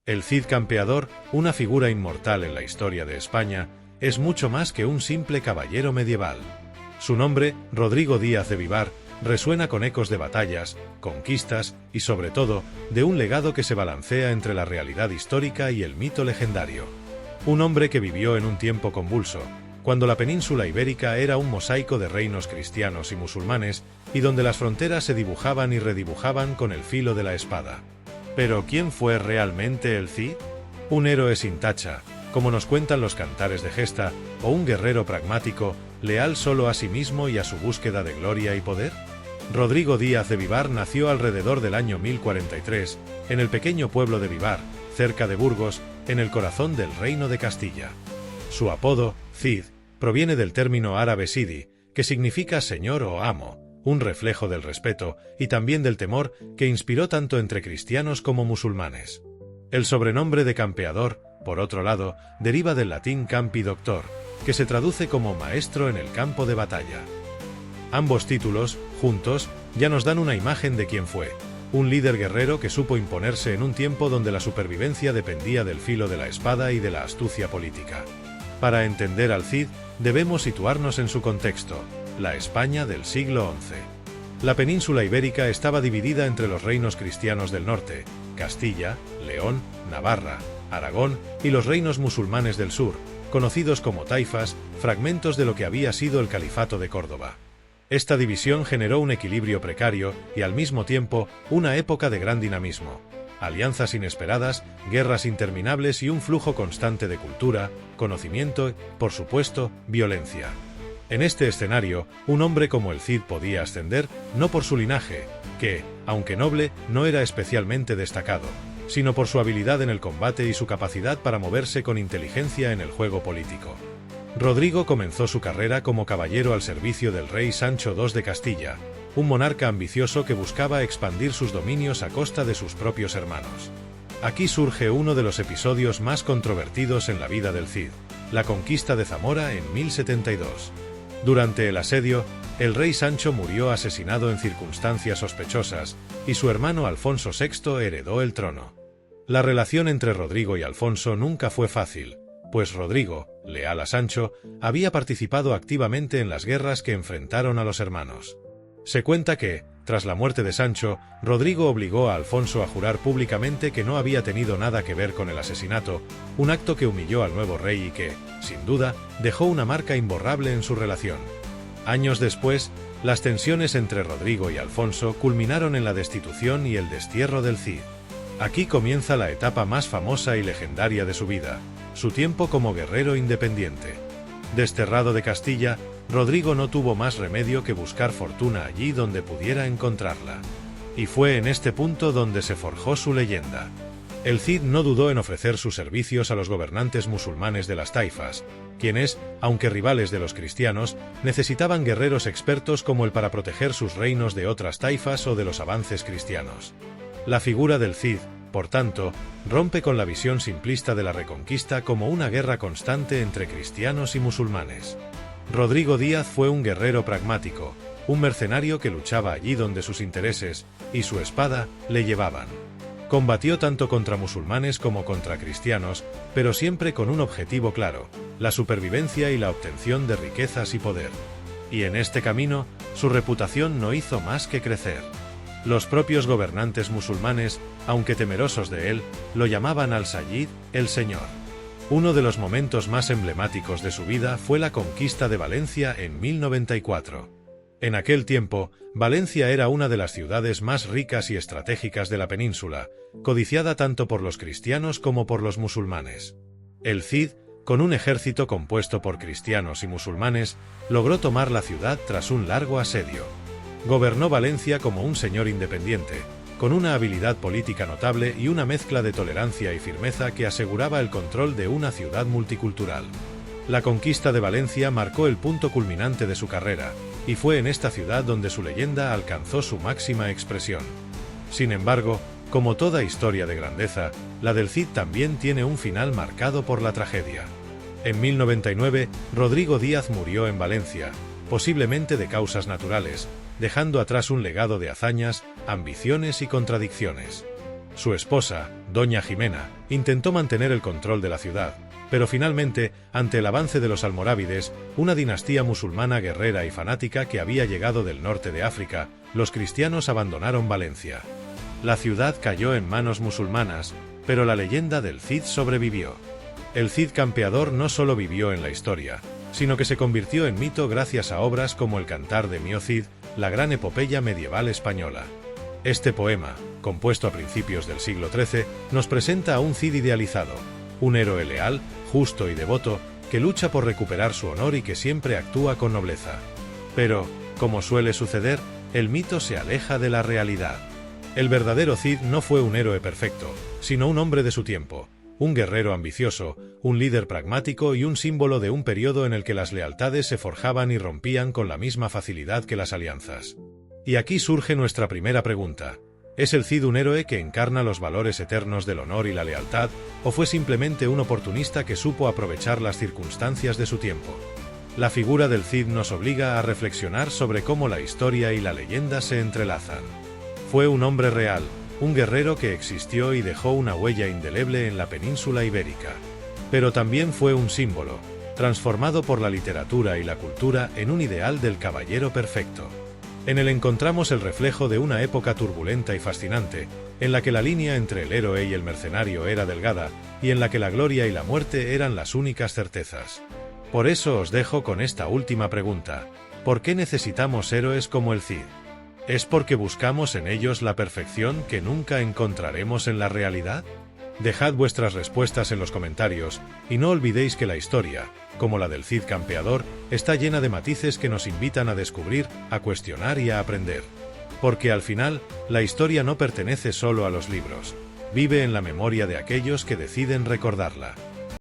El Cid Campeador, una figura inmortal en la historia de España, es mucho más que un simple caballero medieval. Su nombre, Rodrigo Díaz de Vivar, resuena con ecos de batallas, conquistas y, sobre todo, de un legado que se balancea entre la realidad histórica y el mito legendario. Un hombre que vivió en un tiempo convulso, cuando la península ibérica era un mosaico de reinos cristianos y musulmanes, y donde las fronteras se dibujaban y redibujaban con el filo de la espada. ¿Pero quién fue realmente el Cid? Un héroe sin tacha, como nos cuentan los cantares de gesta, o un guerrero pragmático, leal solo a sí mismo y a su búsqueda de gloria y poder. Rodrigo Díaz de Vivar nació alrededor del año 1043, en el pequeño pueblo de Vivar, cerca de Burgos, en el corazón del reino de Castilla. Su apodo, Cid, proviene del término árabe sidi, que significa señor o amo, un reflejo del respeto y también del temor que inspiró tanto entre cristianos como musulmanes. El sobrenombre de campeador, por otro lado, deriva del latín campi doctor, que se traduce como maestro en el campo de batalla. Ambos títulos, juntos, ya nos dan una imagen de quién fue, un líder guerrero que supo imponerse en un tiempo donde la supervivencia dependía del filo de la espada y de la astucia política. Para entender al Cid, debemos situarnos en su contexto, la España del siglo XI. La península ibérica estaba dividida entre los reinos cristianos del norte, Castilla, León, Navarra, Aragón y los reinos musulmanes del sur, conocidos como taifas, fragmentos de lo que había sido el Califato de Córdoba. Esta división generó un equilibrio precario y al mismo tiempo una época de gran dinamismo. Alianzas inesperadas, guerras interminables y un flujo constante de cultura, conocimiento y, por supuesto, violencia. En este escenario, un hombre como el Cid podía ascender no por su linaje, que, aunque noble, no era especialmente destacado, sino por su habilidad en el combate y su capacidad para moverse con inteligencia en el juego político. Rodrigo comenzó su carrera como caballero al servicio del rey Sancho II de Castilla, un monarca ambicioso que buscaba expandir sus dominios a costa de sus propios hermanos. Aquí surge uno de los episodios más controvertidos en la vida del Cid, la conquista de Zamora en 1072. Durante el asedio, el rey Sancho murió asesinado en circunstancias sospechosas, y su hermano Alfonso VI heredó el trono. La relación entre Rodrigo y Alfonso nunca fue fácil, pues Rodrigo, leal a Sancho, había participado activamente en las guerras que enfrentaron a los hermanos. Se cuenta que, tras la muerte de Sancho, Rodrigo obligó a Alfonso a jurar públicamente que no había tenido nada que ver con el asesinato, un acto que humilló al nuevo rey y que, sin duda, dejó una marca imborrable en su relación. Años después, las tensiones entre Rodrigo y Alfonso culminaron en la destitución y el destierro del Cid. Aquí comienza la etapa más famosa y legendaria de su vida, su tiempo como guerrero independiente. Desterrado de Castilla, Rodrigo no tuvo más remedio que buscar fortuna allí donde pudiera encontrarla. Y fue en este punto donde se forjó su leyenda. El Cid no dudó en ofrecer sus servicios a los gobernantes musulmanes de las taifas, quienes, aunque rivales de los cristianos, necesitaban guerreros expertos como él para proteger sus reinos de otras taifas o de los avances cristianos. La figura del Cid, por tanto, rompe con la visión simplista de la Reconquista como una guerra constante entre cristianos y musulmanes. Rodrigo Díaz fue un guerrero pragmático, un mercenario que luchaba allí donde sus intereses y su espada le llevaban. Combatió tanto contra musulmanes como contra cristianos, pero siempre con un objetivo claro, la supervivencia y la obtención de riquezas y poder. Y en este camino, su reputación no hizo más que crecer. Los propios gobernantes musulmanes, aunque temerosos de él, lo llamaban al-Sayyid, el Señor. Uno de los momentos más emblemáticos de su vida fue la conquista de Valencia en 1094. En aquel tiempo, Valencia era una de las ciudades más ricas y estratégicas de la península, codiciada tanto por los cristianos como por los musulmanes. El Cid, con un ejército compuesto por cristianos y musulmanes, logró tomar la ciudad tras un largo asedio. Gobernó Valencia como un señor independiente, con una habilidad política notable y una mezcla de tolerancia y firmeza que aseguraba el control de una ciudad multicultural. La conquista de Valencia marcó el punto culminante de su carrera, y fue en esta ciudad donde su leyenda alcanzó su máxima expresión. Sin embargo, como toda historia de grandeza, la del Cid también tiene un final marcado por la tragedia. En 1099, Rodrigo Díaz murió en Valencia, posiblemente de causas naturales, dejando atrás un legado de hazañas, ambiciones y contradicciones. Su esposa, Doña Jimena, intentó mantener el control de la ciudad, pero finalmente, ante el avance de los almorávides, una dinastía musulmana guerrera y fanática que había llegado del norte de África, los cristianos abandonaron Valencia. La ciudad cayó en manos musulmanas, pero la leyenda del Cid sobrevivió. El Cid campeador no solo vivió en la historia, sino que se convirtió en mito gracias a obras como El Cantar de Mio Cid, la gran epopeya medieval española. Este poema, compuesto a principios del siglo XIII, nos presenta a un Cid idealizado, un héroe leal, justo y devoto, que lucha por recuperar su honor y que siempre actúa con nobleza. Pero, como suele suceder, el mito se aleja de la realidad. El verdadero Cid no fue un héroe perfecto, sino un hombre de su tiempo, un guerrero ambicioso, un líder pragmático y un símbolo de un periodo en el que las lealtades se forjaban y rompían con la misma facilidad que las alianzas. Y aquí surge nuestra primera pregunta. ¿Es el Cid un héroe que encarna los valores eternos del honor y la lealtad, o fue simplemente un oportunista que supo aprovechar las circunstancias de su tiempo? La figura del Cid nos obliga a reflexionar sobre cómo la historia y la leyenda se entrelazan. Fue un hombre real, un guerrero que existió y dejó una huella indeleble en la península ibérica. Pero también fue un símbolo, transformado por la literatura y la cultura en un ideal del caballero perfecto. En él encontramos el reflejo de una época turbulenta y fascinante, en la que la línea entre el héroe y el mercenario era delgada, y en la que la gloria y la muerte eran las únicas certezas. Por eso os dejo con esta última pregunta: ¿por qué necesitamos héroes como el Cid? ¿Es porque buscamos en ellos la perfección que nunca encontraremos en la realidad? Dejad vuestras respuestas en los comentarios, y no olvidéis que la historia, como la del Cid campeador, está llena de matices que nos invitan a descubrir, a cuestionar y a aprender. Porque al final, la historia no pertenece solo a los libros, vive en la memoria de aquellos que deciden recordarla.